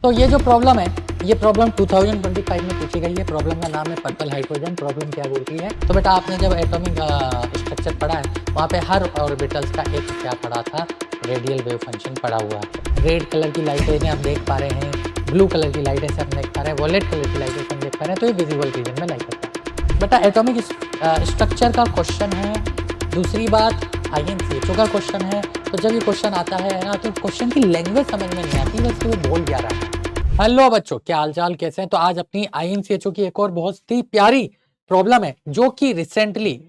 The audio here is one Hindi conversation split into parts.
तो ये जो प्रॉब्लम है, ये प्रॉब्लम 2025 में पूछी गई है। प्रॉब्लम का नाम है पर्पल हाइड्रोजन। प्रॉब्लम क्या बोलती है, तो बेटा आपने जब एटॉमिक स्ट्रक्चर पढ़ा है, वहाँ पे हर ऑर्बिटल्स का एक क्या पढ़ा था, रेडियल वेव फंक्शन पढ़ा हुआ है। रेड कलर की लाइटें इन्हें हम देख पा रहे हैं, ब्लू कलर की लाइटें से हम देख पा रहे हैं, वॉयलेट कलर की लाइटें से हम देख पा रहे हैं, तो ये विजिबल रीजन में लाइट करता है। बेटा एटॉमिक स्ट्रक्चर का क्वेश्चन है। दूसरी बात INCHO का क्वेश्चन है। तो जब ये क्वेश्चन आता है ना, तो क्वेश्चन की लैंग्वेज समझ में नहीं आती, वैसे वो बोल क्या रहा है। हेलो बच्चों, क्या हालचाल, कैसे हैं? तो आज अपनी INCHO की एक और बहुत ही प्यारी प्रॉब्लम है, जो कि रिसेंटली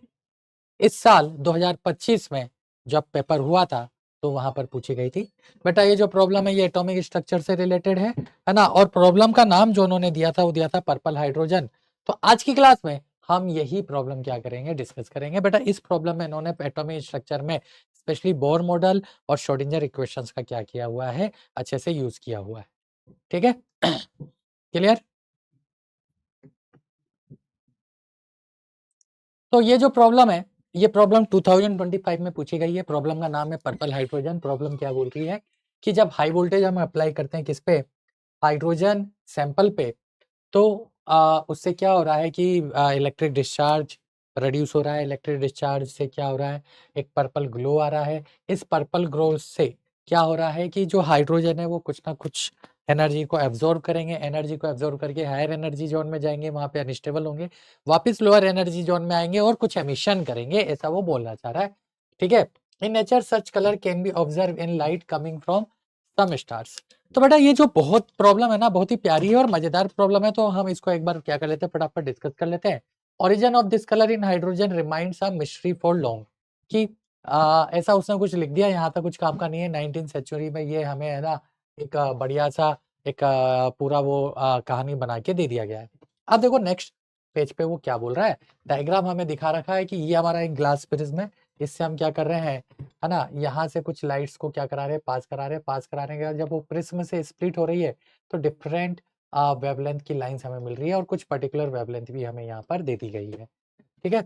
इस साल 2025 में जब पेपर हुआ था तो वहां पर पूछी गई थी। बेटा ये जो प्रॉब्लम है, ये एटॉमिक स्ट्रक्चर से रिलेटेड है ना। और प्रॉब्लम का नाम जो उन्होंने दिया था, वो दिया था पर्पल हाइड्रोजन। तो आज की क्लास में हम यही प्रॉब्लम क्या करेंगे, डिस्कस करेंगे। बेटा इस प्रॉब्लम में इन्होंने एटॉमिक स्ट्रक्चर में स्पेशली बोर मॉडल और श्रोडिंगर इक्वेशंस का क्या किया हुआ है, अच्छे से यूज किया हुआ है। ठीक है, क्लियर? तो ये जो प्रॉब्लम है, ये प्रॉब्लम 2025 में पूछी गई है। प्रॉब्लम का नाम है पर्पल हाइड्रोजन। प्रॉब्लम क्या बोल रही है कि जब हाई वोल्टेज हम अप्लाई करते हैं किस पे, हाइड्रोजन सैंपल पे, तो उससे क्या हो रहा है कि इलेक्ट्रिक डिस्चार्ज रिड्यूस हो रहा है। इलेक्ट्रिक डिस्चार्ज से क्या हो रहा है, एक पर्पल ग्लो आ रहा है। इस पर्पल ग्लो से क्या हो रहा है कि जो हाइड्रोजन है वो कुछ ना कुछ एनर्जी को एब्जॉर्ब करेंगे। एनर्जी को एब्जॉर्ब करके हायर एनर्जी जोन में जाएंगे, वहां पे अनस्टेबल होंगे, वापस लोअर एनर्जी जोन में आएंगे और कुछ एमिशन करेंगे, ऐसा वो बोलना चाह रहा है। ठीक है, in nature such colour can be observe in light coming from some stars. तो बेटा ये जो बहुत प्रॉब्लम है ना, बहुत ही प्यारी है और मजेदार प्रॉब्लम है, तो हम इसको एक बार क्या कर लेते हैं, फटाफट डिस्कस कर लेते हैं। Origin of this colour in hydrogen reminds a mystery for long. कि ऐसा उसने कुछ लिख दिया, यहाँ तक कुछ काम का नहीं है। 19th सेंचुरी में ये हमें है ना एक बढ़िया सा एक पूरा वो कहानी बना के दे दिया गया है। अब देखो नेक्स्ट पेज पे वो क्या बोल रहा है। डायग्राम हमें दिखा रखा है कि ये हमारा एक ग्लास प्रिज्म है, इससे हम क्या कर रहे हैं, है ना, यहाँ से कुछ लाइट्स को क्या करा रहे हैं, पास करा रहे हैं। पास कराने के बाद जब वो प्रिज्म से स्प्लिट हो रही है, तो डिफरेंट वेवलेंथ की लाइंस हमें मिल रही है और कुछ पर्टिकुलर वेवलेंथ भी हमें यहाँ पर दे दी गई है। ठीक है,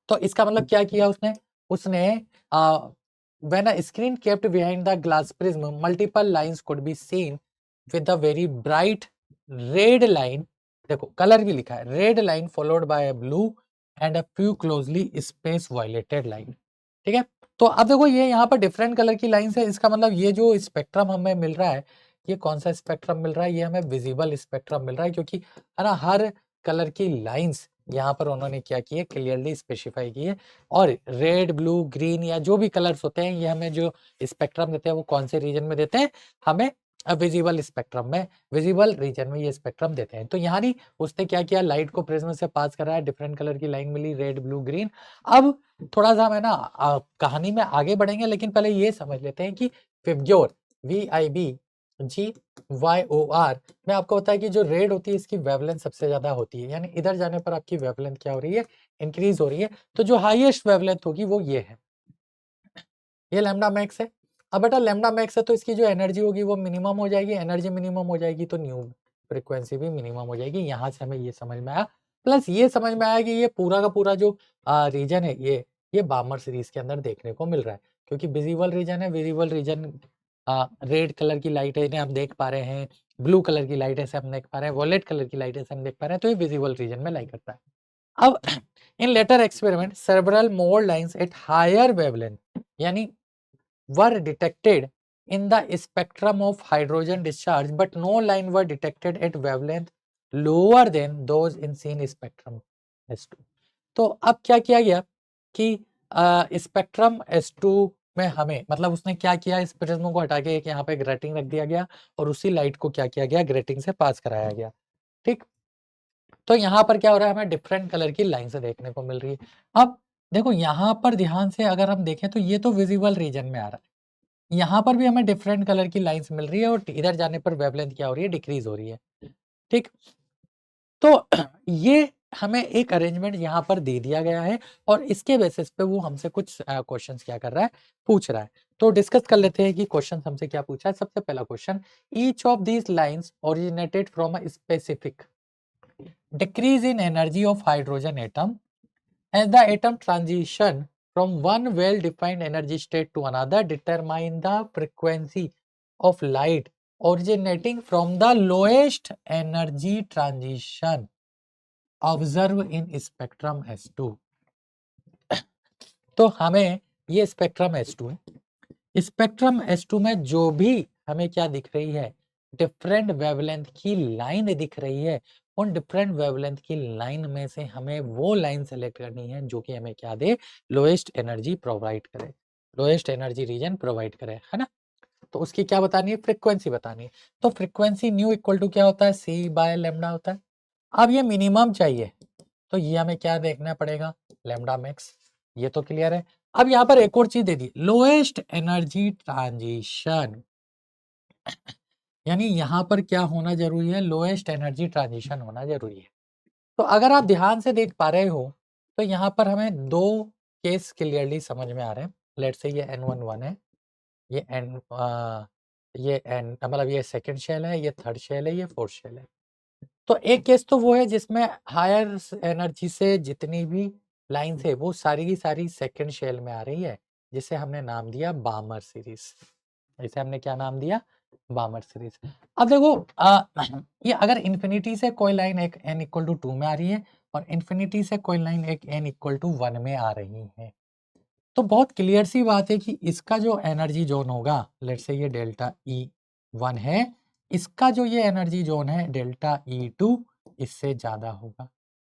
तो इसका मतलब क्या किया उसने, उसने when a screen kept behind the glass prism, multiple lines could be seen with a very bright red line, देखो कलर भी लिखा है, red line followed by a blue and a few closely space violated line. ठीक है, तो अब देखो ये यहाँ पर डिफरेंट कलर की लाइंस है, इसका मतलब ये जो स्पेक्ट्रम हमें मिल रहा है, ये कौन सा स्पेक्ट्रम मिल रहा है, ये हमें विजिबल स्पेक्ट्रम मिल रहा है, क्योंकि है ना हर कलर की लाइंस यहाँ पर उन्होंने क्या की है, क्लियरली स्पेसिफाई की है। और रेड, ब्लू, ग्रीन या जो भी कलर्स होते हैं, ये हमें जो स्पेक्ट्रम देते हैं वो कौन से रीजन में देते हैं, हमें विजिबल स्पेक्ट्रम में, विजिबल रीजन में ये स्पेक्ट्रम देते हैं। तो यहाँ नहीं, उसने क्या किया, लाइट को प्रिज्म से पास करा है, डिफरेंट कलर की लाइन मिली, रेड, ब्लू, ग्रीन। अब थोड़ा सा हम है ना कहानी में आगे बढ़ेंगे, लेकिन पहले ये समझ लेते हैं कि विबग्योर, VIBGYOR में आपको होता है कि जो रेड होती है इसकी वेवलेंथ सबसे ज्यादा होती है, यानी इधर जाने पर आपकी वेवलेंथ क्या हो रही है, इंक्रीज हो रही है। तो जो हाईएस्ट वेवलेंथ होगी वो ये है, ये लैम्डा मैक्स है। अब बेटा लैम्डा मैक्स है तो इसकी जो एनर्जी होगी वो मिनिमम हो जाएगी, एनर्जी मिनिमम हो जाएगी तो न्यू फ्रीक्वेंसी भी मिनिमम हो जाएगी। यहाँ से हमें ये समझ में आया, प्लस ये समझ में आया कि ये पूरा का पूरा जो रीजन है, ये बामर सीरीज के अंदर देखने को मिल रहा है, क्योंकि विजिबल रीजन है। विजिबल रीजन रेड कलर की लाइट है, इन्हें हम देख पा रहे हैं, ब्लू कलर की लाइट से हम देख पा रहे हैं, वॉयलेट कलर की लाइट से हम देख पा रहे हैं, तो ये विजिबल रीजन में लाइट करता है। अब in later experiment several more lines at higher wavelength यानी were detected in the spectrum of hydrogen discharge, but no line were detected at wavelength lower than those in seen spectrum S2। तो अब क्या किया गया कि स्पेक्ट्रम S2 में हमें, मतलब उसने क्या किया, इस प्रिज्म को हटा के एक यहाँ पे ग्रेटिंग रख दिया गया और उसी लाइट को क्या किया गया, ग्रेटिंग से पास कराया गया। ठीक, तो यहाँ पर क्या हो रहा है, हमें डिफरेंट कलर की लाइन से देखने को मिल रही है। अब देखो यहाँ पर ध्यान से अगर हम देखें तो ये तो विजिबल रीजन में आ रहा है, यहाँ पर भी हमें डिफरेंट कलर की लाइंस मिल रही है और इधर जाने पर वेवलेंथ क्या हो रही है, डिक्रीज हो रही है। ठीक, तो ये हमें एक अरेंजमेंट यहाँ पर दे दिया गया है और इसके बेसिस पे वो हमसे कुछ क्वेश्चंस क्या कर रहा है, पूछ रहा है। तो डिस्कस कर लेते हैं कि क्वेश्चन हमसे क्या पूछा है। सबसे पहला question, each of these lines originated from a specific decrease in energy of hydrogen atom as the atom transition from one well defined energy state to another, determine the frequency of light originating from the lowest energy transition observed in spectrum S2। तो हमें ये स्पेक्ट्रम S2 है, स्पेक्ट्रम S2 में जो भी हमें क्या दिख रही है, डिफरेंट वेवलेंथ की लाइन दिख रही है, उन डिफरेंट वेवलेंथ की लाइन में से हमें वो लाइन सेलेक्ट करनी है जो कि हमें क्या दे, लोएस्ट एनर्जी प्रोवाइड करे, लोएस्ट एनर्जी रीजन प्रोवाइड करे, है ना। तो उसकी क्या बतानी है, फ्रीक्वेंसी बतानी है। तो फ्रीक्वेंसी न्यू इक्वल टू क्या होता है, सी बाय लेमडा होता है। अब ये मिनिमम चाहिए तो ये हमें क्या देखना पड़ेगा, लेमडा मैक्स, ये तो क्लियर है। अब यहाँ पर एक और चीज दे दी, लोएस्ट एनर्जी ट्रांजिशन, यानी यहाँ पर क्या होना जरूरी है, लोएस्ट एनर्जी ट्रांजिशन होना जरूरी है। तो अगर आप ध्यान से देख पा रहे हो तो यहाँ पर हमें दो केस क्लियरली समझ में आ रहे हैं। लेट्स से ये N11 है, ये N मतलब ये सेकंड शेल है, ये थर्ड शेल है, ये फोर्थ शेल है। तो एक केस तो वो है जिसमें हायर एनर्जी से जितनी भी लाइंस है वो सारी की सारी सेकंड शेल में आ रही है, जिसे हमने नाम दिया बामर सीरीज। इसे हमने क्या नाम दिया, बामर सीरीज। अब देखो ये अगर इन्फिनिटी से कोई लाइन एक n इक्वल टू 2 में आ रही है और इन्फिनिटी से कोई लाइन एक n इक्वल टू 1 में आ रही है, तो बहुत क्लियर सी बात है कि इसका जो एनर्जी जोन होगा, लेट्स से ये डेल्टा E1 है, इसका जो ये एनर्जी जोन है डेल्टा E2 इससे ज्यादा होगा।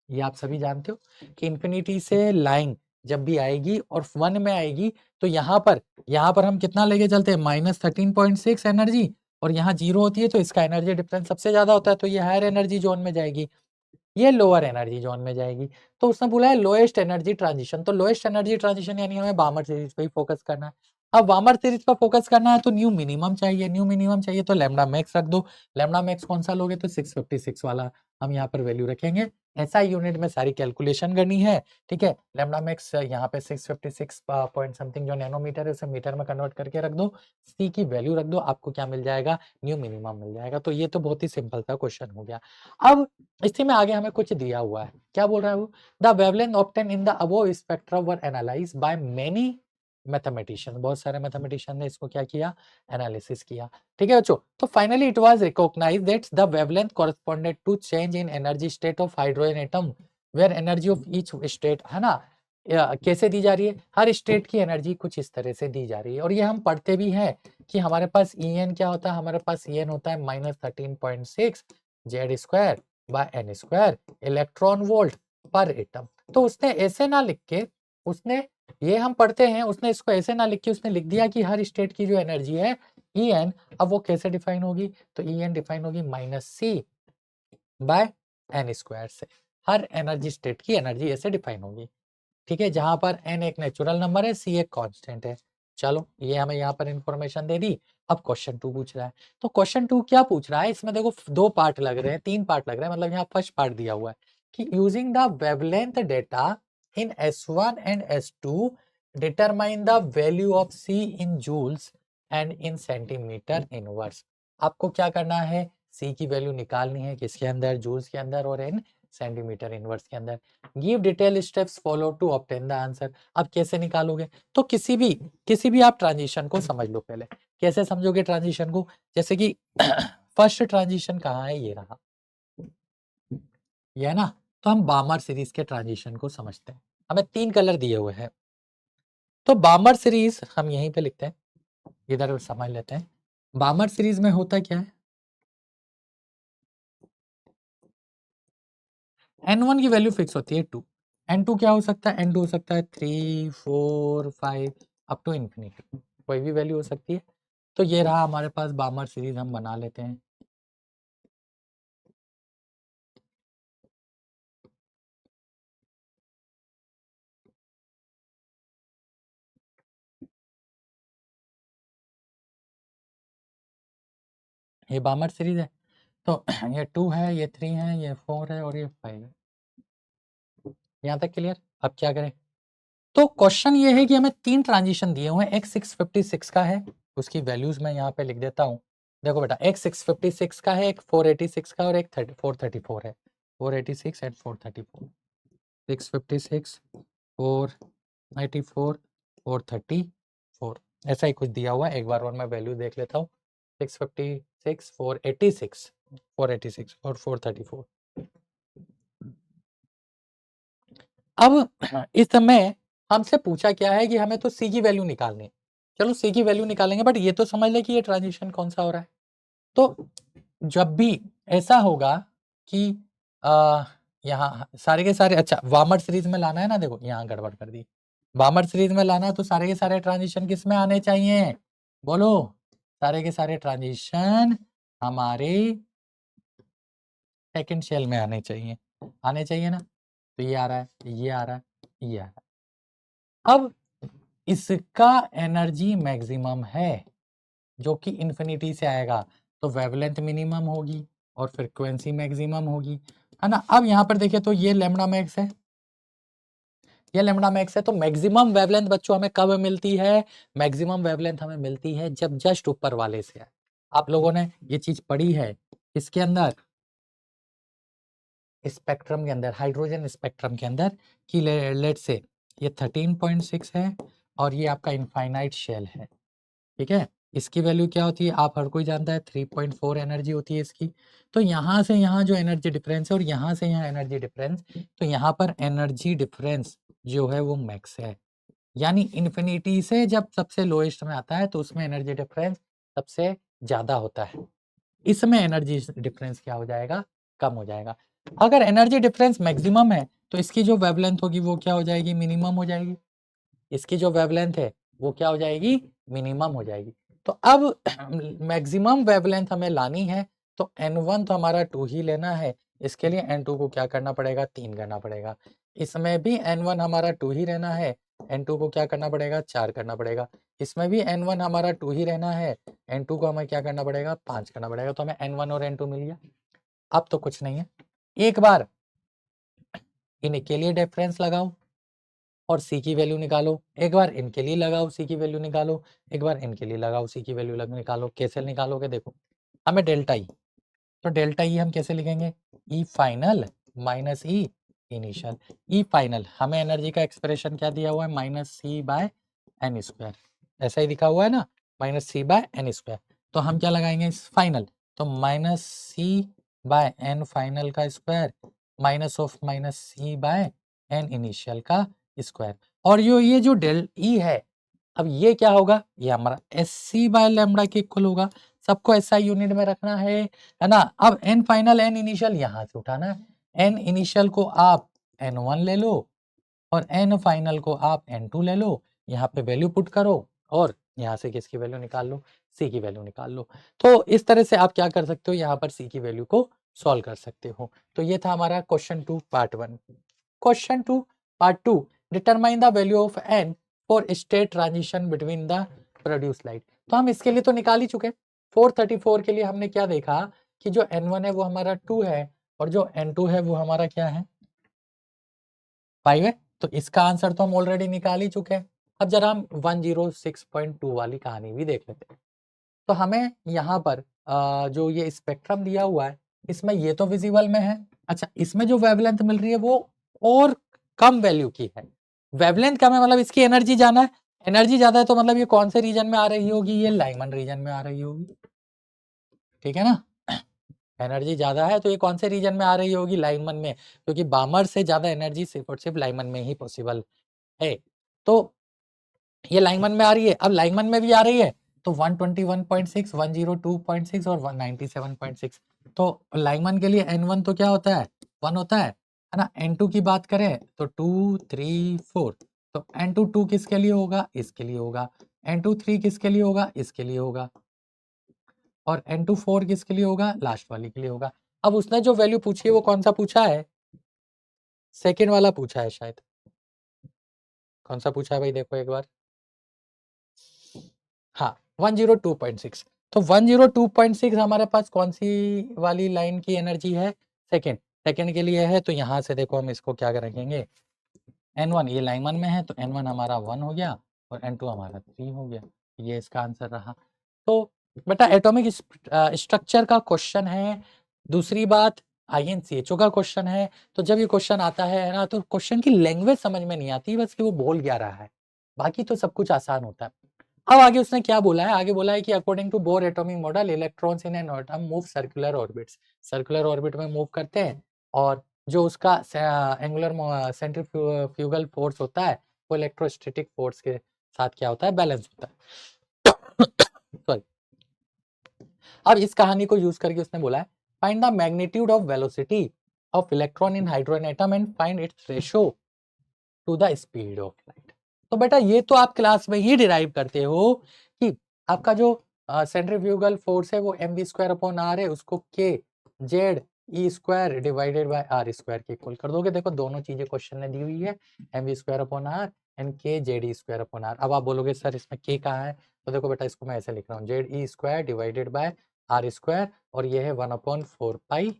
ये आप सभी जानते हो कि इन्फिनिटी से लाइन जब भी आएगी और 1 में आएगी तो यहाँ पर हम कितना लेके चलते हैं, -13.6 एनर्जी, और यहाँ 0 होती है तो इसका एनर्जी डिफरेंस सबसे ज्यादा होता है, तो ये हायर एनर्जी जोन में जाएगी, ये लोअर एनर्जी जोन में जाएगी। तो उसने बोला है लोएस्ट एनर्जी ट्रांजिशन, तो लोएस्ट एनर्जी ट्रांजिशन यानी हमें बामर सीरीज पे ही फोकस करना है। अब बामर सीरीज पर फोकस करना है तो न्यू मिनिमम चाहिए, न्यू मिनिमम चाहिए तो लेमडा मैक्स रख दो। लेमडा मैक्स कौन सा लोगे, तो 656 वाला हम यहाँ पर वैल्यू रखेंगे। ऐसा यूनिट में सारी कैलकुलेशन करनी है, ठीक है। लेमडा मैक्स यहाँ पे 656 पॉइंट समथिंग जो नैनोमीटर है उसे मीटर में कन्वर्ट करके रख दो, सी की वैल्यू रख दो, आपको क्या मिल जाएगा, न्यू मिनिमम मिल जाएगा। तो ये तो बहुत ही सिंपल सा क्वेश्चन हो गया। अब इसी में आगे हमें कुछ दिया हुआ है, क्या बोल रहा है वो, the wavelength obtain in the above spectrum were analysed by many mathematician, बहुत सारे मैथमेटिशियन ने इसको क्या किया, एनालिसिस किया, ठीक है बच्चों। तो finally it was recognised that the wavelength corresponded to change in energy state of hydrogen atom where energy of each state, है ना, कैसे दी जा रही है, हर स्टेट की एनर्जी कुछ इस तरह से दी जा रही है। और ये हम पढ़ते भी हैं कि हमारे पास En क्या होता है, हमारे पास En होता है -13.6 Z square by n square electron volt पर एटम। तो उसने ऐसे ना लिख के, उसने ये हम पढ़ते हैं, उसने इसको ऐसे ना लिख के उसने लिख दिया कि हर स्टेट की जो एनर्जी है En, अब वो कैसे डिफाइन होगी, तो En डिफाइन होगी -c बाय एन स्क्वायर से, हर एनर्जी स्टेट की एनर्जी ऐसे डिफाइन होगी, ठीक है, जहां पर n एक नेचुरल नंबर है, c एक कांस्टेंट है। चलो ये हमें यहाँ पर इंफॉर्मेशन दे दी। अब क्वेश्चन 2 पूछ रहा है, तो क्वेश्चन 2 क्या पूछ रहा है, इसमें देखो दो पार्ट लग रहे हैं, तीन पार्ट लग रहे हैं, मतलब यहाँ फर्स्ट पार्ट दिया हुआ है कि using the wavelength data in S1 and S2 determine the value of c in joules and in centimetre inverse. आपको क्या करना है, c की वैल्यू निकालनी है, किसके अंदर, जूल्स के अंदर और इन सेंटीमीटर इनवर्स के अंदर। Give detail steps follow to obtain the answer. अब कैसे निकालोगे, तो किसी भी आप ट्रांजिशन को समझ लो पहले, कैसे समझोगे ट्रांजिशन को, जैसे कि फर्स्ट ट्रांजिशन कहाँ है, ये रहा, ये है ना। तो हम बामर सीरीज के ट्रांजिशन को समझते हैं, हमें 3 कलर दिए हुए हैं, तो बामर सीरीज हम यहीं पे लिखते हैं, इधर समझ लेते हैं। बामर सीरीज में होता क्या है, n1 की वैल्यू फिक्स होती है 2, n2 क्या हो सकता है, n2 हो सकता है 3 4 5 अप टू इंफिनिटी, कोई भी वैल्यू हो सकती है। तो ये रहा हमारे पास बामर सीरीज, हम बना लेते हैं। ये बामर सीरीज है, तो ये 2 है, ये 3 है, ये 4 है और ये 5 है। यहाँ तक क्लियर। अब क्या करें, तो क्वेश्चन ये है कि हमें 3 ट्रांजिशन दिए हुए हैं, एक 656 का है, उसकी वैल्यूज मैं यहाँ पे लिख देता हूँ। देखो बेटा, एक 656 का है, एक 486 का और एक 434 है, 486 एंड 434, 656 494 434, ऐसा ही कुछ दिया हुआ है। एक बार और मैं वैल्यू देख लेता हूँ, 656, 486, 486 और 434। अब इस समय हमसे पूछा क्या है कि हमें तो सी की वैल्यू निकालनी है। चलो सी की वैल्यू निकालेंगे, बट ये तो समझ ले कि ये ट्रांजिशन कौन सा हो रहा है। तो जब भी ऐसा होगा कि यहाँ सारे के सारे, अच्छा वामर सीरीज में लाना है ना, देखो यहाँ गड़बड़ कर दी। वामर सीरीज में लाना है तो सारे के सारे ट्रांजिशन किस में आने चाहिए, बोलो। सारे के सारे ट्रांजिशन हमारे सेकंड शेल में आने चाहिए, आने चाहिए ना। तो ये आ रहा है, ये आ रहा है, ये आ रहा है। अब इसका एनर्जी मैक्सिमम है जो कि इन्फिनिटी से आएगा, तो वेवलेंथ मिनिमम होगी और फ्रीक्वेंसी मैक्सिमम होगी, है ना। अब यहाँ पर देखिए तो ये लैम्बडा मैक्स है, ये लैम्बडा मैक्स है। तो मैक्सिमम वेवलेंथ बच्चों हमें कब मिलती है, मैक्सिमम वेवलेंथ हमें मिलती है जब जस्ट ऊपर वाले से है। आप लोगों ने ये चीज पढ़ी है इसके अंदर, स्पेक्ट्रम के अंदर, हाइड्रोजन स्पेक्ट्रम के अंदर, कि लेट से ये 13.6 है और ये आपका इनफाइनाइट शेल है, ठीक है। इसकी वैल्यू क्या होती है, आप हर कोई जानता है, 3.4 एनर्जी होती है इसकी। तो यहाँ से यहाँ जो एनर्जी डिफरेंस है और यहाँ से यहाँ एनर्जी डिफरेंस, तो यहाँ पर एनर्जी डिफरेंस जो है वो मैक्स है। यानी इन्फिनिटी से जब सबसे लोएस्ट में आता है तो उसमें एनर्जी डिफरेंस सबसे ज्यादा होता है, इसमें एनर्जी डिफरेंस क्या हो जाएगा, कम हो जाएगा। अगर एनर्जी डिफरेंस मैक्सिमम है तो इसकी जो वेवलेंथ होगी वो क्या हो जाएगी, मिनिमम हो जाएगी। इसकी जो वेवलेंथ है वो क्या हो जाएगी, मिनिमम हो जाएगी। तो अब मैक्सिमम वेवलेंथ हमें लानी है, तो n1 तो हमारा 2 ही लेना है। इसके लिए n2 को क्या करना पड़ेगा, 3 करना पड़ेगा। इसमें भी n1 हमारा 2 ही रहना है, n2 को क्या करना पड़ेगा, 4 करना पड़ेगा। इसमें भी n1 हमारा 2 ही रहना है, n2 को हमें क्या करना पड़ेगा, 5 करना पड़ेगा। तो हमें n1 और n2 मिल गया। अब तो कुछ नहीं है, एक बार इनके लिए डिफरेंस लगाओ और सी की वैल्यू निकालो, एक बार इनके लिए लगाओ सी की वैल्यू निकालो, एक बार इनके लिए लगाओ सी की वैल्यू निकालो। कैसे निकालोगे, देखो हमें डेल्टा ई, तो डेल्टा ई हम कैसे लिखेंगे, E final minus E initial. E final हमें एनर्जी का एक्सप्रेशन क्या दिया हुआ है, minus C by n square, ऐसा ही दिखा हुआ है ना, minus C by n square. तो हम क्या लगाएंगे इस फाइनल, तो minus C by n final का square minus of minus C by n initial का स्क्वायर। और ये जो डेल ई है, अब ये क्या होगा, ये हमारा एस सी बाय लैम्बडा के इक्वल होगा। सबको एसआई यूनिट में रखना है ना। अब एन फाइनल एन इनिशियल यहाँ से उठाना है, एन इनिशियल को आप n1 ले लो और एन फाइनल को आप n2 ले लो, यहाँ पे वैल्यू पुट करो और यहाँ से किसकी वैल्यू निकाल लो, सी की वैल्यू निकाल लो। तो इस तरह से आप क्या कर सकते हो, यहाँ पर सी की वैल्यू को सॉल्व कर सकते हो। तो ये था हमारा question 2 part 1। Question 2 part 2, determine the value of n for state transition between the produce light. तो हम इसके लिए तो निकाल ही चुके। 434 के लिए हमने क्या देखा कि जो n1 है वो हमारा 2 है और जो n2 है वो हमारा क्या है, 5 है। तो इसका आंसर तो हम ऑलरेडी निकाल ही चुके हैं। अब जरा हम 106.2 वाली कहानी भी देख लेते हैं। तो हमें यहाँ पर जो ये स्पेक्ट्रम दिया हुआ है, इसमें ये तो विजिबल में है। अच्छा, इसमें जो वेवलेंथ मिल रही है वो और कम वैल्यू की है। वेवलेंथ कम है मतलब इसकी एनर्जी ज्यादा है, एनर्जी ज्यादा है तो मतलब ये कौन से रीजन में आ रही होगी, ये लाइमन रीजन में आ रही होगी, ठीक है ना। एनर्जी ज्यादा है तो ये कौन से रीजन में आ रही होगी, लाइमन में, क्योंकि बामर से ज्यादा एनर्जी सिर्फ और सिर्फ लाइमन में ही पॉसिबल है। तो ये लाइमन में आ रही है। अब लाइमन में भी आ रही है तो 121.6, 102.6 और 197.6। तो लाइमन के लिए n1 तो क्या होता है, 1 होता है ना। n2 की बात करें तो 2 3 4, तो n2 2 किसके लिए होगा, इसके लिए होगा। n2 3 किसके लिए होगा, इसके लिए होगा। और n2 4 किसके लिए होगा, लास्ट वाली के लिए होगा। अब उसने जो वैल्यू पूछी है वो कौन सा पूछा है, सेकेंड वाला पूछा है शायद। कौन सा पूछा है भाई, देखो एक बार। हाँ, 102.6। तो 102.6 हमारे पास कौन सी वाली लाइन की एनर्जी है, सेकेंड, सेकेंड के लिए है। तो यहाँ से देखो हम इसको क्या रखेंगे, n1 ये लाइन 1 में है तो n1 हमारा 1 हो गया और n2 हमारा 3 हो गया। ये इसका आंसर रहा। तो बेटा एटॉमिक स्ट्रक्चर का क्वेश्चन है। दूसरी बात INCHO का क्वेश्चन है। तो जब ये क्वेश्चन आता है ना, तो क्वेश्चन की लैंग्वेज समझ में नहीं आती, बस कि वो बोल क्या रहा है, बाकी तो सब कुछ आसान होता है। अब आगे उसने क्या बोला है, आगे बोला है कि according to Bohr atomic model electrons in an atom move circular orbits, circular orbit में मूव करते हैं, और जो उसका एंगुलर सेंट्रीफ्यूगल फोर्स होता है वो इलेक्ट्रोस्टैटिक फोर्स के साथ क्या होता है, बैलेंस होता है। सॉरी। अब इस कहानी को यूज करके उसने बोला है find the magnitude of velocity of electron in hydrogen atom and find its ratio two the speed of light. तो बेटा ये तो आप क्लास में ही डिराइव करते हो कि आपका जो सेंट्रीफ्यूगल फोर्स है वो mv² है, उसको k z e² bye r² के इक्वल कर दोगे। देखो दोनों चीजें क्वेश्चन ने दी हुई है, mv² and k z e²r। अब आप बोलोगे सर इसमें k कहाँ है, तो देखो बेटा इसको मैं ऐसे लिख रहा हूँ ze² बाय r², और ये है 1/4 पाई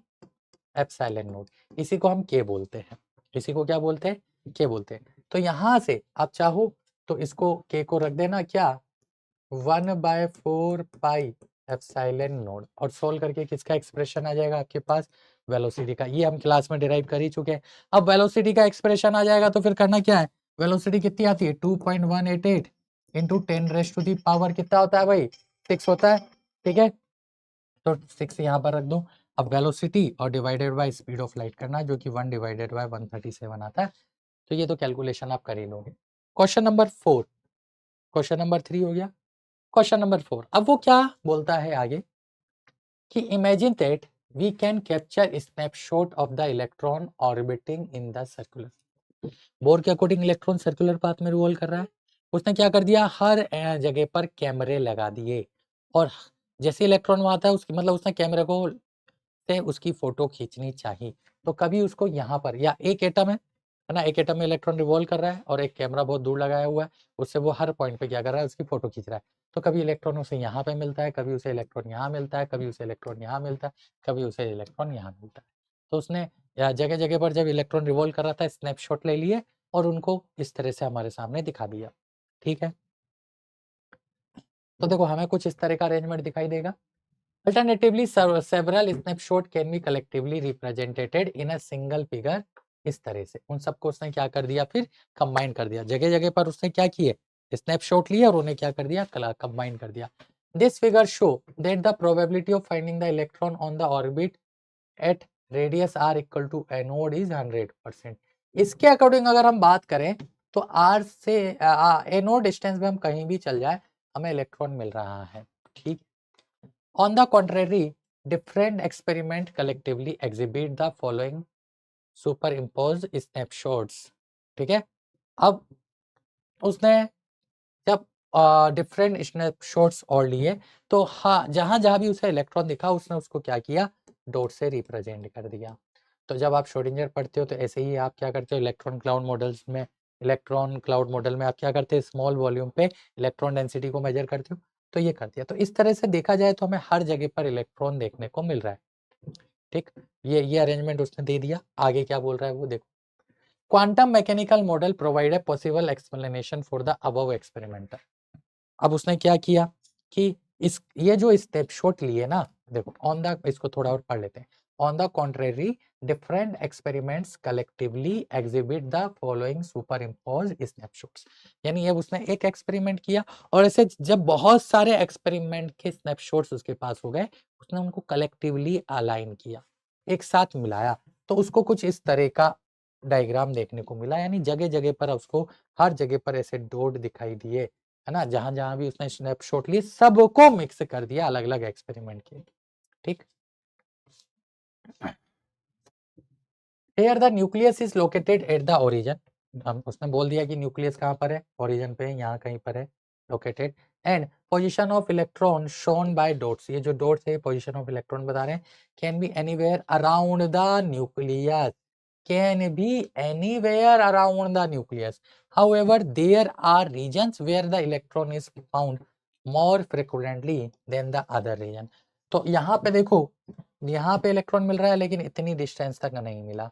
एप्सिलॉन नॉट। इसी को हम k बोलते हैं, इसी को क्या बोलते हैं, k बोलते हैं। तो यहाँ से आप चाहो तो इसको k को रख देना क्या 1/4 पाई एप्सिलॉन नॉट, और सोल्व करके किसका एक्सप्रेशन आ जाएगा आपके पास, वेलोसिटी का। ये हम क्लास में डिराइव कर ही चुके हैं। अब वेलोसिटी का एक्सप्रेशन आ जाएगा तो फिर करना क्या है, वेलोसिटी कितनी आती है 2.188 इंटू 10⁻⁴ कितना होता है भाई, 6 होता है। ठीक है, तो 6 यहाँ पर रख दो। अब वेलोसिटी और divided by speed of light करना, जो कि 1/137 आता है। तो ये तो कैलकुलेशन आप कर ही लोगे। क्वेश्चन नंबर 4, क्वेश्चन नंबर 3 हो गया। क्वेश्चन नंबर 4, अब वो क्या बोलता है आगे कि imagine that we can capture snapshot of the electron orbiting in the circular. Bohr के अकॉर्डिंग इलेक्ट्रॉन सर्कुलर पाथ में रिवॉल्व कर रहा है। उसने क्या कर दिया, हर जगह पर कैमरे लगा दिए, और जैसे इलेक्ट्रॉन वहां आता है उसकी मतलब उसने कैमरे को से उसकी फोटो खींचनी चाहिए। तो कभी उसको यहाँ पर, या एक एटम है ना, एक एटम में इलेक्ट्रॉन रिवॉल्व कर रहा है और एक कैमरा बहुत दूर लगाया हुआ है, उससे वो हर पॉइंट पे क्या कर रहा है, उसकी फोटो खींच रहा है। तो कभी इलेक्ट्रॉन उसे यहाँ पे मिलता है, कभी उसे इलेक्ट्रॉन यहाँ मिलता है, कभी उसे इलेक्ट्रॉन यहाँ मिलता है, कभी उसे इलेक्ट्रॉन यहाँ मिलता है। तो उसने जगह जगह पर जब इलेक्ट्रॉन रिवॉल्व कर रहा था स्नैपशॉट ले लिए और उनको इस तरह से हमारे सामने दिखा दिया। ठीक है, तो देखो हमें कुछ इस तरह का अरेंजमेंट दिखाई देगा। Alternatively, several snapshot can be collectively represented in a single figure। इस तरह से उन सबको उसने क्या कर दिया, फिर कंबाइन कर दिया। जगह जगह पर उसने क्या किए, स्नैपशॉट लिए और उन्हें क्या कर दिया, कंबाइन कर दिया। This figure show that the probability of finding the electron on the orbit at radius r equal to a nought is 100%। इसके अकॉर्डिंग अगर हम बात करें तो r से एनोड डिस्टेंस में हम कहीं भी चल जाए हमें इलेक्ट्रॉन मिल रहा है। ठीक, on the contrary, different experiment collectively exhibit the following superimposed snapshots। ठीक है, अब उसने जब डिफरेंट स्नैपशॉट्स और लिए तो हाँ जहां जहां भी उसे इलेक्ट्रॉन दिखा उसने उसको क्या किया, डॉट से रिप्रेजेंट कर दिया। तो जब आप श्रोडिंगर पढ़ते हो तो ऐसे ही आप क्या करते हो, इलेक्ट्रॉन क्लाउड मॉडल्स में, इलेक्ट्रॉन क्लाउड मॉडल में आप क्या करते हैं, स्मॉल वॉल्यूम पे इलेक्ट्रॉन डेंसिटी को मेजर करते हो, तो ये कर दिया। तो इस तरह से देखा जाए तो हमें हर जगह पर इलेक्ट्रॉन देखने को मिल रहा है। ठीक, ये अरेंजमेंट उसने दे दिया। आगे क्या बोल रहा है वो देखो, quantum mechanical model provide a possible explanation for the above experiment. अब उसने क्या किया कि इस ये जो स्नैपशॉट लिए ना, देखो ऑन द, इसको थोड़ा और पढ़ लेते हैं। On the contrary different experiments collectively exhibit the following super impose snapshots. यानी अब उसने एक एक्सपेरिमेंट किया और ऐसे जब बहुत सारे एक्सपेरिमेंट के स्नैपशॉट्स उसके पास हो गए, उसने उनको कलेक्टिवली अलाइन किया, एक साथ मिलाया, तो उसको कुछ इस तरह का डायग्राम देखने को मिला। यानी जगह जगह पर उसको हर जगह पर ऐसे डॉट दिखाई दिए, है ना, जहां जहां भी उसने स्नैपशॉट लिए सबको मिक्स कर दिया अलग अलग एक्सपेरिमेंट के। ठीक, here the nucleus is located at the origin. उसने बोल दिया कि न्यूक्लियस कहाँ पर है, ओरिजिन पे, यहाँ कहीं पर है located. And position of electron shown by dots, ये जो डॉट्स है पोजीशन ऑफ इलेक्ट्रॉन बता रहे हैं। Can be anywhere around the nucleus, can be anywhere around the nucleus. However, there are regions where the electron is found more frequently than the other region। तो यहाँ पे देखो, यहाँ पे इलेक्ट्रॉन मिल रहा है लेकिन इतनी डिस्टेंस तक नहीं मिला,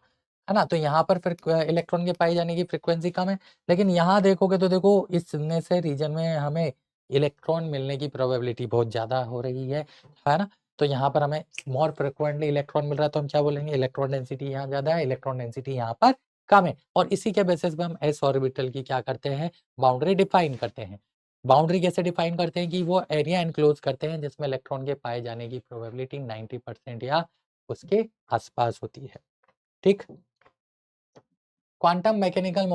है ना, तो यहाँ पर फिर इलेक्ट्रॉन के पाए जाने की फ्रीक्वेंसी कम है। लेकिन यहाँ देखोगे तो देखो इसमें से रीजन में हमें इलेक्ट्रॉन मिलने की प्रोबेबिलिटी बहुत ज्यादा हो रही है ना। तो यहाँ पर हमें मोर फ्रिक्वेंटली इलेक्ट्रॉन मिल रहा है, तो हम क्या बोलेंगे, इलेक्ट्रॉन डेंसिटी यहाँ ज्यादा है, इलेक्ट्रॉन डेंसिटी यहाँ पर कम है। और इसी के बेसिस पे हम एस ऑर्बिटल की क्या करते हैं, बाउंड्री डिफाइन करते हैं। बाउंड्री कैसे डिफाइन करते हैं कि वो एरिया एनक्लोज करते हैं जिसमें इलेक्ट्रॉन के पाए जाने की प्रोबेबिलिटी 90% या उसके आसपास होती है। ठीक, quantum mechanical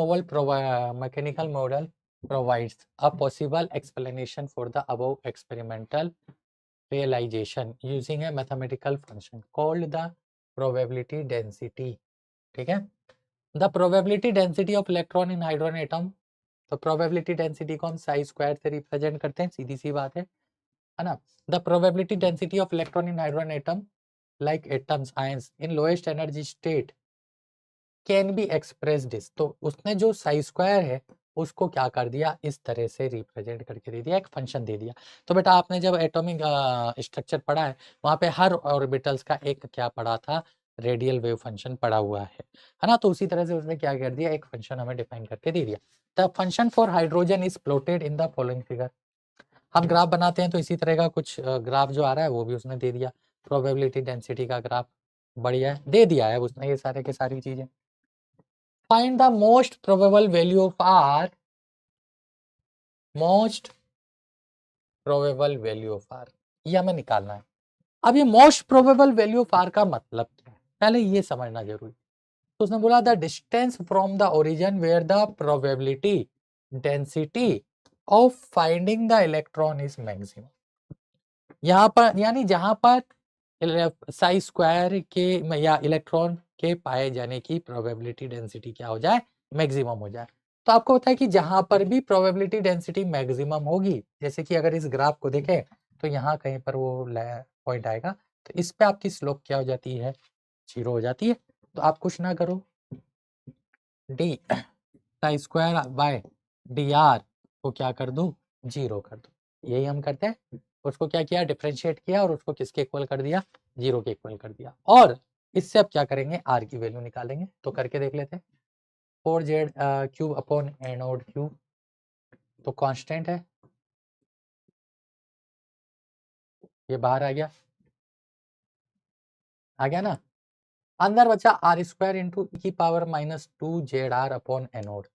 model provides a possible explanation for the above experimental realization using a mathematical function called the probability density। ठीक है, the probability density of electron in hydrogen atom, तो probability density को हम साई स्क्वायर से रिप्रेजेंट करते हैं, सीधी सी बात है ना। the probability density of electron in hydrogen atom like atoms ions in lowest energy state can be express this, तो उसने जो साई स्क्वायर है उसको क्या कर दिया, इस तरह से रिप्रेजेंट करके दे दिया, एक फंक्शन दे दिया। तो बेटा आपने जब एटॉमिक स्ट्रक्चर पढ़ा है वहाँ पे हर ऑर्बिटल्स का एक क्या पढ़ा था, रेडियल वेव फंक्शन पड़ा हुआ है ना। तो उसी तरह से उसने क्या कर दिया, एक फंक्शन हमें डिफाइन करके दे दिया। The function for hydrogen is plotted in the following figure. हम ग्राफ बनाते हैं तो इसी तरह का कुछ ग्राफ जो आ रहा है वो भी उसने दे दिया, प्रोबेबिलिटी डेंसिटी का ग्राफ बढ़िया दे दिया है उसने, ये सारे के सारी चीजें। Find the most probable value of R, most probable value of R, ये हमें निकालना है। अब ये most probable value of R का मतलब क्या है, पहले ये समझना जरूरी। तो उसने बोला the distance from the origin where the probability density of finding the electron is maximum. यहाँ पर यानी जहां पर साई स्क्वायर के या इलेक्ट्रॉन के पाए जाने की प्रोबेबिलिटी डेंसिटी क्या हो जाए, मैक्सिमम हो जाए। तो आपको पता है कि जहां पर भी प्रोबेबिलिटी डेंसिटी मैक्सिमम होगी, जैसे कि अगर इस ग्राफ को देखें तो यहाँ कहीं पर वो पॉइंट आएगा, तो इस पे आपकी स्लोप क्या हो जाती है, 0 हो जाती है। तो आप कुछ ना करो, D Sai square by d are को क्या कर दूं, 0 कर दूं। यही हम करते हैं, उसको क्या किया, डिफरेंशिएट किया और उसको किसके इक्वल कर दिया, 0 के इक्वल कर दिया। और इससे अब क्या करेंगे, आर की वैल्यू निकालेंगे। तो करके देख लेते हैं, 4z cube upon anode cube, तो कांस्टेंट है, ये बाहर आ गया ना। अंदर बचा आर स्क्वायर इंटू ई की power -2 ZR upon anode,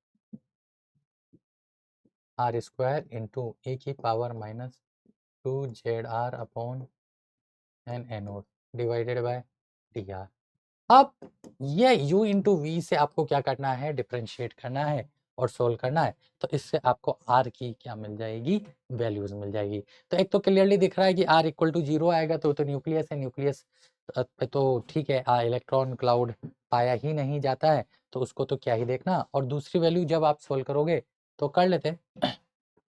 r square into e की power -2 ZR upon n anode divided by d r. अब ये u इंटू वी से आपको क्या करना है, डिफरेंशिएट करना है और सोल्व करना है। तो इससे आपको r की क्या मिल जाएगी, वैल्यूज मिल जाएगी। तो एक तो क्लियरली दिख रहा है कि r इक्वल टू 0 आएगा, तो न्यूक्लियस है, न्यूक्लियस पे तो ठीक है, इलेक्ट्रॉन क्लाउड पाया ही नहीं जाता है, तो उसको तो क्या ही देखना। और दूसरी वैल्यू जब आप सोल्व करोगे तो कर लेते हैं,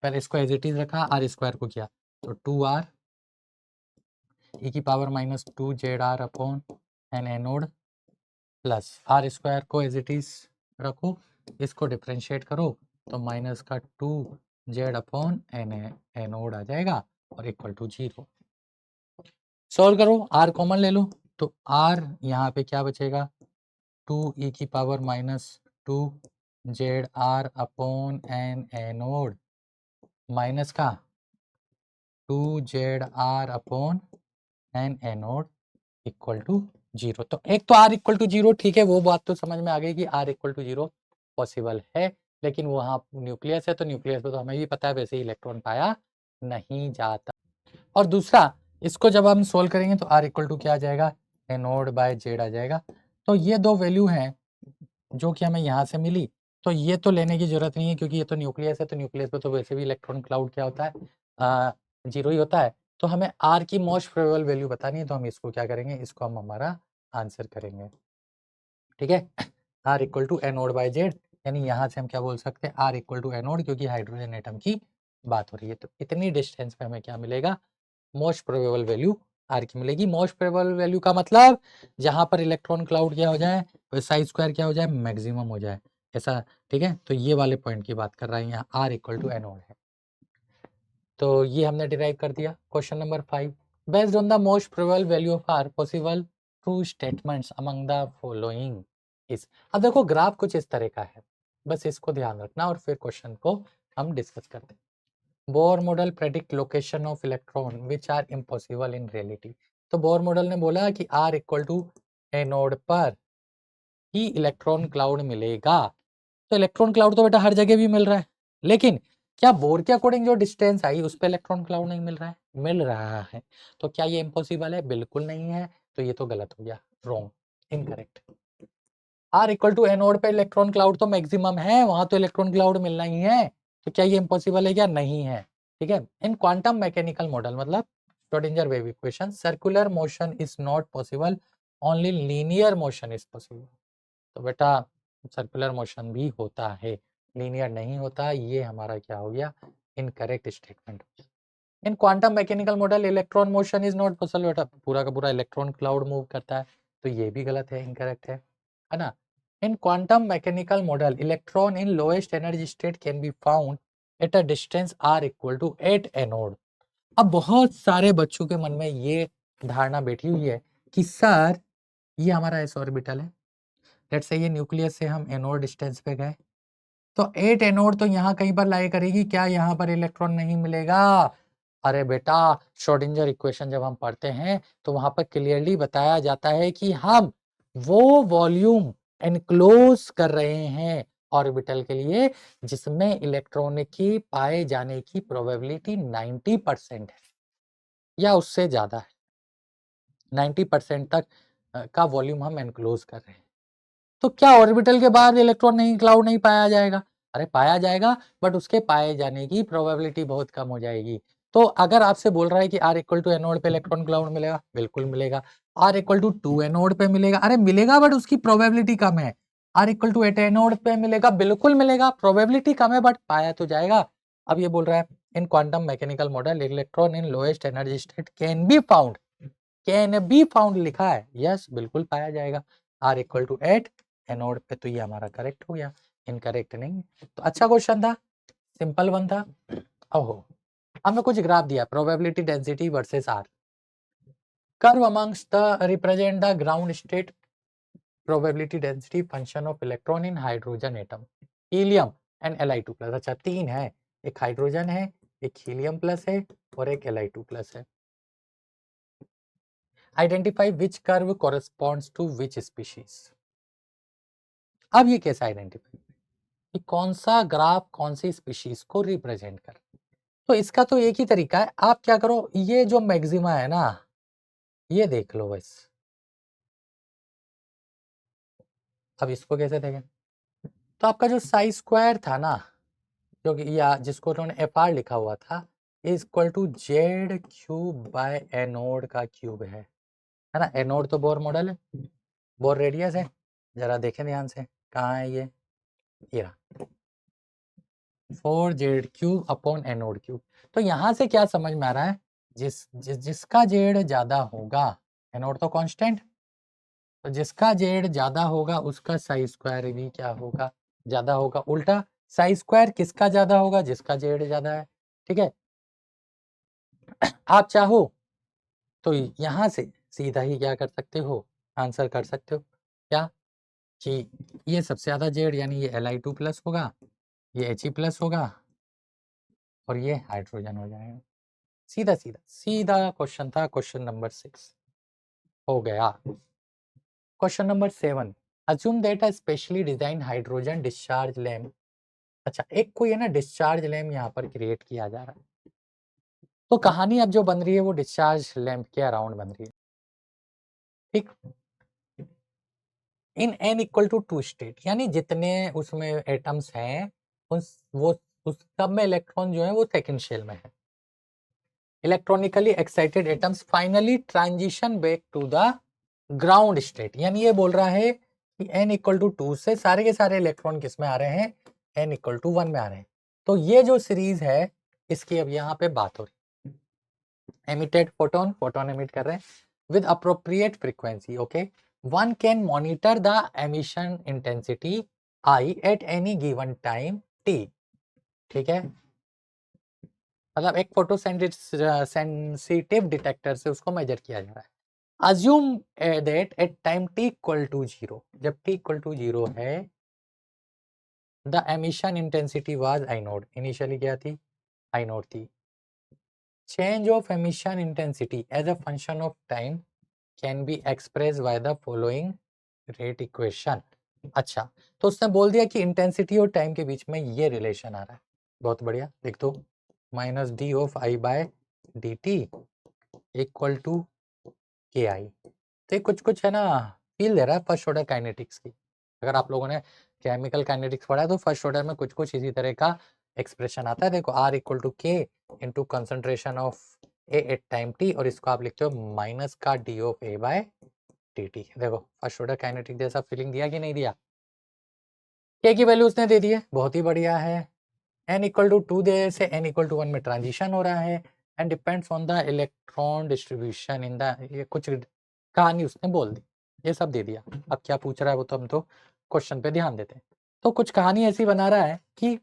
पहले इसको एज इट इज रखा, आर स्क्वायर को किया तो 2r ई की power -2 ZR upon n a nought plus r square को एज इट इज रखो, इसको डिफ्रेंशिएट करो तो माइनस का 2z अपॉन एन एनोड आ जाएगा और इक्वल टू 0। सॉल्व करो, r कॉमन ले लो, तो r यहाँ पे क्या बचेगा, 2e की power -2 ZR upon n a nought minus का 2ZR upon n a nought equal to 0। तो एक तो r इक्वल टू 0 ठीक है, वो बात तो समझ में आ गई कि r इक्वल टू 0 पॉसिबल है, लेकिन वहाँ न्यूक्लियस है, तो न्यूक्लियस पे तो हमें भी पता है वैसे ही इलेक्ट्रॉन पाया नहीं जाता। और दूसरा, इसको जब हम सोल्व करेंगे तो r इक्वल टू क्या आ जाएगा, एनोड बाय जेड आ जाएगा। तो ये दो वैल्यू हैं जो कि हमें यहाँ से मिली, तो ये तो लेने की जरूरत नहीं है क्योंकि ये तो न्यूक्लियस है, तो न्यूक्लियस पे तो वैसे भी इलेक्ट्रॉन क्लाउड क्या होता है, 0 ही होता है। तो हमें r की मोस्ट प्रोबेबल वैल्यू बतानी है, तो हम इसको क्या करेंगे, इसको हम हमारा आंसर करेंगे। ठीक है, r equal to a nought by Z, यानी यहाँ से हम क्या बोल सकते हैं, r इक्वल टू एनोड, क्योंकि हाइड्रोजन एटम की बात हो रही है। तो इतनी डिस्टेंस पे हमें क्या मिलेगा, मोस्ट प्रोबेबल वैल्यू r की मिलेगी। मोस्ट प्रोबेबल वैल्यू का मतलब जहां पर इलेक्ट्रॉन क्लाउड क्या हो जाए, साई स्क्वायर क्या हो जाए, मैक्सिमम हो जाए, ऐसा। ठीक है, तो ये वाले पॉइंट की बात कर रहा है, यहाँ r इक्वल टू एनोड है। तो ये हमने डिराइव कर दिया। Question number 5, based on the most probable value of r possible true statements among the following is. अब देखो ग्राफ कुछ इस तरह का है, बस इसको ध्यान रखना और फिर क्वेश्चन को हम डिस्कस करते हैं। Bohr model predict location of electron which are impossible in reality. तो बोर मॉडल ने बोला कि r इक्वल टू एनोड पर ही इलेक्ट्रॉन क्लाउड मिलेगा। तो इलेक्ट्रॉन क्लाउड तो बेटा हर जगह भी मिल रहा है, लेकिन क्या बोर के अकॉर्डिंग जो डिस्टेंस आई उस पे इलेक्ट्रॉन क्लाउड नहीं मिल रहा है? मिल रहा है। तो क्या ये इम्पॉसिबल है? बिल्कुल नहीं है। तो ये तो गलत हो गया, wrong, incorrect. R equal to a nought पे इलेक्ट्रॉन क्लाउड तो मैक्सिमम है, वहां तो इलेक्ट्रॉन क्लाउड मिलना ही है। तो क्या ये इम्पॉसिबल है? क्या नहीं है? ठीक है। इन क्वांटम मैकेनिकल मॉडल मतलब Schrodinger wave equation, circular motion is not possible, only linear motion is possible. तो बेटा सर्कुलर मोशन भी होता है, लीनियर नहीं होता। ये हमारा क्या हो गया? Incorrect statement. In quantum mechanical model electron motion is not possible. बेटा पूरा का पूरा इलेक्ट्रॉन क्लाउड मूव करता है, तो ये भी गलत है, इनकरेक्ट है ना। In quantum mechanical model electron in lowest energy state can be found at a distance r equal to 8 a nought. अब बहुत सारे बच्चों के मन में ये धारणा बैठी हुई है कि सर ये हमारा एस ऑर्बिटल है, लेट्स से ये न्यूक्लियस से हम एनोड डिस्टेंस पे गए, तो 8 एनोड तो यहाँ कहीं पर लाई करेगी, क्या यहाँ पर इलेक्ट्रॉन नहीं मिलेगा? अरे बेटा श्रोडिंगर इक्वेशन जब हम पढ़ते हैं तो वहां पर क्लियरली बताया जाता है कि हम वो वॉल्यूम एनक्लोज कर रहे हैं ऑर्बिटल के लिए जिसमें इलेक्ट्रॉन की पाए जाने की प्रोबेबिलिटी 90% है या उससे ज्यादा है। 90% तक का वॉल्यूम हम एनक्लोज कर रहे हैं। तो क्या ऑर्बिटल के बाद इलेक्ट्रॉन नहीं, क्लाउड नहीं पाया जाएगा? अरे पाया जाएगा, बट उसके पाए जाने की प्रोबेबिलिटी बहुत कम हो जाएगी। तो अगर आपसे बोल रहा है कि आर इक्वल टू एनोड पे इलेक्ट्रॉन क्लाउड मिलेगा, बिल्कुल मिलेगा। आर इक्वल टू 2 एनोड पे मिलेगा, अरे मिलेगा बट उसकी प्रोबेबिलिटी कम है। आर इक्वल टू 8 एनोड पे मिलेगा, बिल्कुल मिलेगा, प्रोबेबिलिटी कम है बट पाया तो जाएगा। अब ये बोल रहा है इन quantum mechanical model electron in lowest energy state can be found, can be found लिखा है, यस बिल्कुल पाया जाएगा। आर इक्वल टू 8 एनोड पे, तो ये हमारा करेक्ट हो गया, इनकरेक्ट नहीं। तो अच्छा क्वेश्चन था, सिंपल वन था। ओहो, हमें कुछ ग्राफ दिया, probability density versus r, curve amongst the represent the ground state probability density function of electron in hydrogen atom, helium and Li2+। अच्छा तीन है, एक हाइड्रोजन है, एक हीलियम प्लस है और एक Li2+ है। Identify which curve corresponds to which species. अब ये कैसे आइडेंटिफाई कि कौन सा ग्राफ कौन सी स्पीशीज को रिप्रेजेंट कर? तो इसका तो एक ही तरीका है, आप क्या करो, ये जो मैक्सिमा है ना, ये देख लो बस। अब इसको कैसे देखें? तो आपका जो साई स्क्वायर था ना, जो कि या जिसको उन्होंने एफ आर लिखा हुआ था, is equal to Z cube by a nought का क्यूब है ना। एनोड तो बोर मॉडल है, बोर रेडियस है, जरा देखें ध्यान से, कहाँ है ये रहा, 4 Z cube upon anode cube. तो यहाँ से क्या समझ में आ रहा है, जिसका जेड ज्यादा होगा, एनोड तो कांस्टेंट, तो जिसका जेड ज्यादा होगा उसका साई स्क्वायर भी क्या होगा? ज्यादा होगा। उल्टा साई स्क्वायर किसका ज्यादा होगा? जिसका जेड ज्यादा है। ठीक है, आप चाहो तो यहाँ से सीधा ही क्या कर सकते हो, आंसर कर सकते हो क्या, कि ये सबसे ज्यादा जेड यानी ये Li2+ होगा, ये He+ होगा और ये हाइड्रोजन हो जाएगा। सीधा सीधा सीधा क्वेश्चन था, क्वेश्चन नंबर 6 हो गया। Question number 7, assume that a specially designed hydrogen discharge lamp। अच्छा एक कोई है ना डिस्चार्ज लैम्प यहाँ पर क्रिएट किया जा रहा है, तो कहानी अब जो बन रही है वो डिस्चार्ज लैम्प के अराउंड बन रही है। ठीक, इन n इक्वल टू 2 स्टेट, यानी जितने उसमें एटम्स हैं उस सब में इलेक्ट्रॉन जो है वो सेकंड शेल में है। Electronically excited atoms finally transition back to the ground state, यानी ये बोल रहा है कि n इक्वल टू 2 से सारे के सारे इलेक्ट्रॉन किस में आ रहे हैं, n इक्वल टू 1 में आ रहे हैं। तो ये जो सीरीज है इसकी अब यहाँ पे बात हो रही है। एमिटेड फोटोन, फोटोन एमिट कर रहे हैं with appropriate frequency, okay, one can monitor the emission intensity I at any given time t। ठीक है, मतलब एक फोटो सेंसिटिव डिटेक्टर से उसको मेजर किया जा रहा है। Assume that at time t equal to 0, जब t equal to 0 है, the emission intensity was I node, initially क्या थी, I नोड थी। Change of emission intensity as a function of time can be expressed by the following rate equation। अच्छा, तो उसने बोल दिया कि इंटेंसिटी और टाइम के बीच में ये रिलेशन आ रहा है, बहुत बढ़िया, लिख दो minus d of I by d t equal to k I. तो कुछ कुछ है ना, फील दे रहा है फर्स्ट ऑर्डर काइनेटिक्स की। अगर आप लोगों ने केमिकल काइनेटिक्स पढ़ा है तो फर्स्ट ऑर्डर में कुछ कुछ इसी तरह का एक्सप्रेशन आता है। देखो r equal to k into concentration of A at time t, और इसको आप लिखते हो माइनस का d of A by t t. देखो फर्स्ट ऑर्डर काइनेटिक जैसा फीलिंग दिया कि नहीं दिया? के की वैल्यू उसने दे दी है, बहुत ही बढ़िया है। n इक्वल टू 2 दे से n इक्वल टू 1 में ट्रांजिशन हो रहा है and depends on the electron distribution in the, ये कुछ कहानी उसने बोल दी, ये सब दे दिया। अब क्या पूछ रहा है वो तो हम तो क्वेश्चन पे ध्यान देते हैं। तो कुछ कहानी ऐसी बना रहा है कि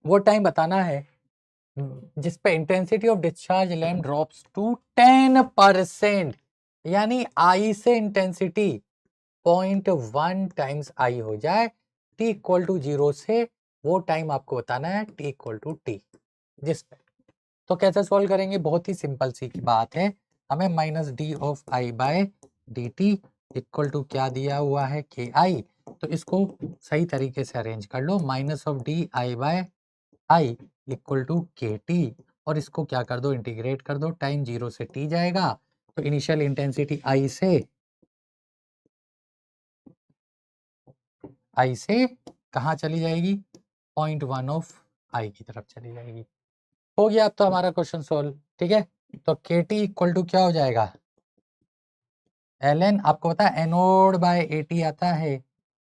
वो टाइम बताना है जिस पे intensity of discharge lamp drops to 10%, यानी आई से इंटेंसिटी 0.1 टाइम्स आई हो जाए, t इक्वल टू 0 से वो टाइम आपको बताना है t इक्वल टू टी जिस पे। तो कैसे सॉल्व करेंगे? बहुत ही सिंपल सी बात है, हमें minus d of I by d t equal to क्या दिया हुआ है के आई, तो इसको सही तरीके से अरेंज कर लो, minus of d i by i equal to k t, और इसको क्या कर दो, इंटीग्रेट कर दो, टाइम 0 से t जाएगा, तो इनिशियल इंटेंसिटी आई से कहाँ चली जाएगी, 0.1 ऑफ आई की तरफ चली जाएगी। हो गया अब तो हमारा क्वेश्चन सोल्व, ठीक है। तो के टी इक्वल टू क्या हो जाएगा, एल एन, आपको पता है एनोड बाय ए टी आता है,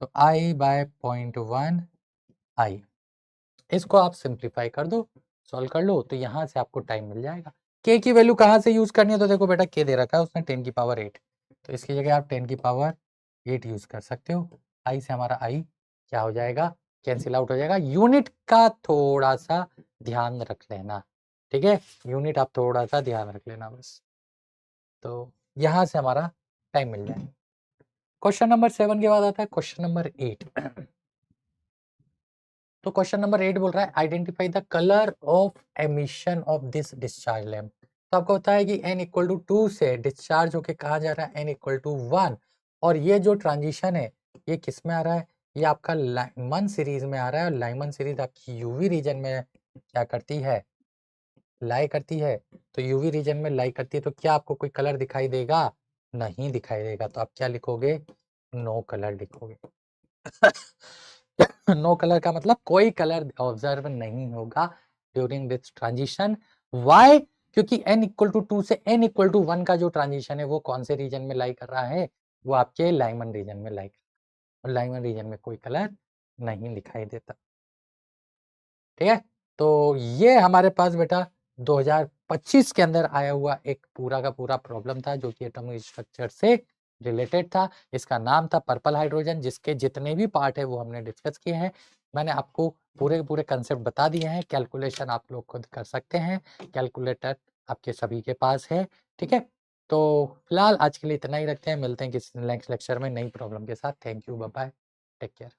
तो आई बाय 0.1 आई। इसको आप सिंप्लीफाई कर दो, सॉल्व कर लो, तो यहाँ से आपको टाइम मिल जाएगा। के की वैल्यू कहाँ से यूज करनी है, तो देखो बेटा के दे रखा है उसने 10 की पावर 8, तो इसकी जगह आप 10 की पावर 8 यूज कर सकते हो। आई से हमारा आई क्या हो जाएगा, कैंसिल आउट हो जाएगा। यूनिट का थोड़ा सा ध्यान रख लेना, ठीक है, यूनिट आप थोड़ा सा ध्यान रख लेना बस, तो यहाँ से हमारा टाइम मिल जाएगा। क्वेश्चन नंबर 7 के बाद आता है क्वेश्चन नंबर 8। तो क्वेश्चन नंबर 8 बोल रहा है identify the colour of emission of this discharge lamp. तो आपको पता है कि n इक्वल टू 2 से डिस्चार्ज होके कहा जा रहा है n इक्वल टू 1, और ये जो ट्रांजिशन है ये किस में आ रहा है, ये आपका लाइमन सीरीज में आ रहा है, और लाइमन सीरीज आपकी यूवी रीजन में क्या करती है, लाई करती है। तो यूवी रीजन में लाई करती है, तो क्या आपको कोई कलर दिखाई देगा, नहीं दिखाई देगा, तो आप क्या लिखोगे, नो कलर लिखोगे। नो कलर का मतलब कोई कलर ऑब्जर्व नहीं होगा ड्यूरिंग दिस ट्रांजिशन। वाई? क्योंकि n इक्वल टू 2 से n इक्वल टू 1 का जो ट्रांजिशन है वो कौन से रीजन में लाई कर रहा है, वो आपके लाइमन रीजन में लाई कर रहा है, और लाइमन रीजन में कोई कलर नहीं दिखाई देता, ठीक है। तो ये हमारे पास बेटा 2025 के अंदर आया हुआ एक पूरा का पूरा प्रॉब्लम था जो कि एटॉमिक स्ट्रक्चर से रिलेटेड था। इसका नाम था पर्पल हाइड्रोजन, जिसके जितने भी पार्ट है वो हमने डिस्कस किए हैं। मैंने आपको पूरे पूरे कंसेप्ट बता दिए हैं, कैलकुलेशन आप लोग खुद कर सकते हैं, कैलकुलेटर आपके सभी के पास है, ठीक है। तो फिलहाल आज के लिए इतना ही रखते हैं, मिलते हैं किसी नेक्स्ट लेक्चर में नई प्रॉब्लम के साथ। Thank you, bye bye, take care.